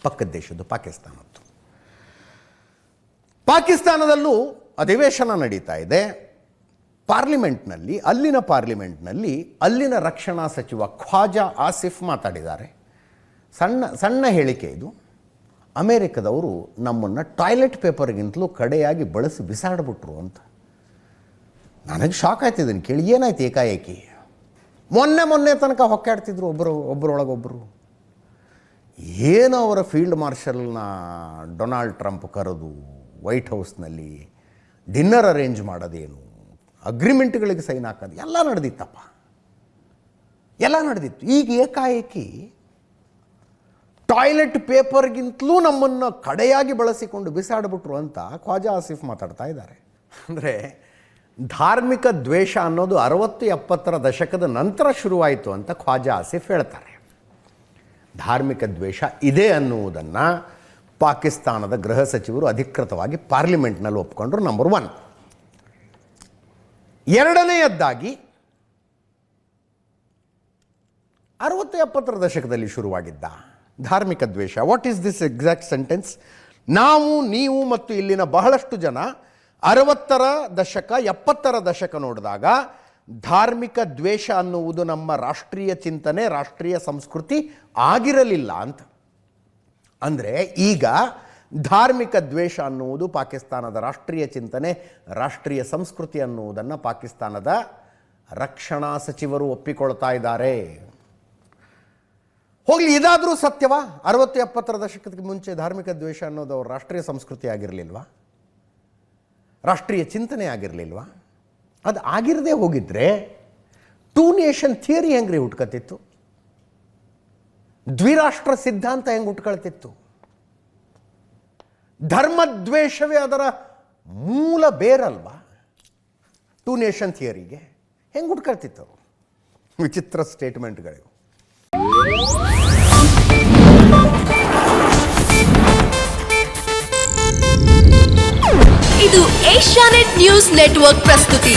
ಪಕ್ಕದ ದೇಶದ್ದು ಪಾಕಿಸ್ತಾನದ್ದು. ಪಾಕಿಸ್ತಾನದಲ್ಲೂ ಅಧಿವೇಶನ ನಡೀತಾ ಇದೆ. ಪಾರ್ಲಿಮೆಂಟ್ನಲ್ಲಿ, ಅಲ್ಲಿನ ಪಾರ್ಲಿಮೆಂಟ್ನಲ್ಲಿ ಅಲ್ಲಿನ ರಕ್ಷಣಾ ಸಚಿವ ಖ್ವಾಜಾ ಆಸಿಫ್ ಮಾತಾಡಿದ್ದಾರೆ. ಸಣ್ಣ ಹೇಳಿಕೆ ಇದು. ಅಮೇರಿಕದವರು ನಮ್ಮನ್ನು ಟಾಯ್ಲೆಟ್ ಪೇಪರ್ಗಿಂತಲೂ ಕಡೆಯಾಗಿ ಬಳಸಿ ಬಿಸಾಡಿಬಿಟ್ರು ಅಂತ. ನನಗೆ ಶಾಕ್ ಆಯ್ತಿದ್ದೀನಿ ಕೇಳಿ. ಏನಾಯ್ತು ಏಕಾಏಕಿ? ಮೊನ್ನೆ ತನಕ ಹೊಕ್ಕಾಡ್ತಿದ್ರು ಒಬ್ಬರೊಳಗೊಬ್ಬರು. ಏನು ಅವರ ಫೀಲ್ಡ್ ಮಾರ್ಷಲ್ನ ಡೊನಾಲ್ಡ್ ಟ್ರಂಪ್ ಕರೆದು ವೈಟ್ ಹೌಸ್ನಲ್ಲಿ ಡಿನ್ನರ್ ಅರೇಂಜ್ ಮಾಡೋದೇನು, ಅಗ್ರಿಮೆಂಟ್ಗಳಿಗೆ ಸೈನ್ ಹಾಕೋದು ಎಲ್ಲ ನಡೆದಿತ್ತಪ್ಪ, ಎಲ್ಲ ನಡೆದಿತ್ತು. ಈಗ ಏಕಾಏಕಿ ಟಾಯ್ಲೆಟ್ ಪೇಪರ್ಗಿಂತಲೂ ನಮ್ಮನ್ನು ಕಡೆಯಾಗಿ ಬಳಸಿಕೊಂಡು ಬಿಸಾಡಿಬಿಟ್ರು ಅಂತ ಖ್ವಾಜಾ ಆಸಿಫ್ ಮಾತಾಡ್ತಾ ಇದ್ದಾರೆ. ಅಂದರೆ ಧಾರ್ಮಿಕ ದ್ವೇಷ ಅನ್ನೋದು 60-70ರ ದಶಕದ ನಂತರ ಶುರುವಾಯಿತು ಅಂತ ಖ್ವಾಜಾ ಆಸಿಫ್ ಹೇಳ್ತಾರೆ. ಧಾರ್ಮಿಕ ದ್ವೇಷ ಇದೆ ಅನ್ನುವುದನ್ನು ಪಾಕಿಸ್ತಾನದ ಗೃಹ ಸಚಿವರು ಅಧಿಕೃತವಾಗಿ ಪಾರ್ಲಿಮೆಂಟ್ನಲ್ಲಿ ಒಪ್ಕೊಂಡ್ರು. ನಂಬರ್ 1. ಎರಡನೆಯದ್ದಾಗಿ 60-70ರ ದಶಕದಲ್ಲಿ ಶುರುವಾಗಿದ್ದ ಧಾರ್ಮಿಕ ದ್ವೇಷ. What is this exact sentence? ನಾವು, ನೀವು ಮತ್ತು ಇಲ್ಲಿನ ಬಹಳಷ್ಟು ಜನ 60ರ ದಶಕ 70ರ ದಶಕ ನೋಡಿದಾಗ ಧಾರ್ಮಿಕ ದ್ವೇಷ ಅನ್ನುವುದು ನಮ್ಮ ರಾಷ್ಟ್ರೀಯ ಚಿಂತನೆ, ರಾಷ್ಟ್ರೀಯ ಸಂಸ್ಕೃತಿ ಆಗಿರಲಿಲ್ಲ ಅಂತ. ಅಂದರೆ ಈಗ ಧಾರ್ಮಿಕ ದ್ವೇಷ ಅನ್ನುವುದು ಪಾಕಿಸ್ತಾನದ ರಾಷ್ಟ್ರೀಯ ಚಿಂತನೆ, ರಾಷ್ಟ್ರೀಯ ಸಂಸ್ಕೃತಿ ಅನ್ನುವುದನ್ನು ಪಾಕಿಸ್ತಾನದ ರಕ್ಷಣಾ ಸಚಿವರು ಒಪ್ಪಿಕೊಳ್ತಾ ಇದ್ದಾರೆ. ಹೋಗಲಿ, ಇದಾದರೂ ಸತ್ಯವಾ? 60-70ರ ದಶಕಕ್ಕೆ ಮುಂಚೆ ಧಾರ್ಮಿಕ ದ್ವೇಷ ಅನ್ನೋದು ಅವ್ರ ರಾಷ್ಟ್ರೀಯ ಸಂಸ್ಕೃತಿ ಆಗಿರಲಿಲ್ವಾ? ರಾಷ್ಟ್ರೀಯ ಚಿಂತನೆ ಆಗಿರಲಿಲ್ವಾ? ಅದು ಆಗಿರದೇ ಹೋಗಿದ್ರೆ 2 ನೇಷನ್ ಥಿಯರಿ ಹೆಂಗ್ರಿ ಹುಟ್ಕತ್ತಿತ್ತು? ದ್ವಿರಾಷ್ಟ್ರ ಸಿದ್ಧಾಂತ ಹೆಂಗೆ ಹುಟ್ಕೊಳ್ತಿತ್ತು? ಧರ್ಮದ್ವೇಷವೇ ಅದರ ಮೂಲ ಬೇರಲ್ವಾ 2 ನೇಷನ್ ಥಿಯರಿಗೆ? ಹೆಂಗೆ ಹುಟ್ಕೊಳ್ತಿತ್ತು? ವಿಚಿತ್ರ ಸ್ಟೇಟ್ಮೆಂಟ್ಗಳು. ಇದು ಏಷ್ಯಾನೆಟ್ ನ್ಯೂಸ್ ನೆಟ್ವರ್ಕ್ ಪ್ರಸ್ತುತಿ.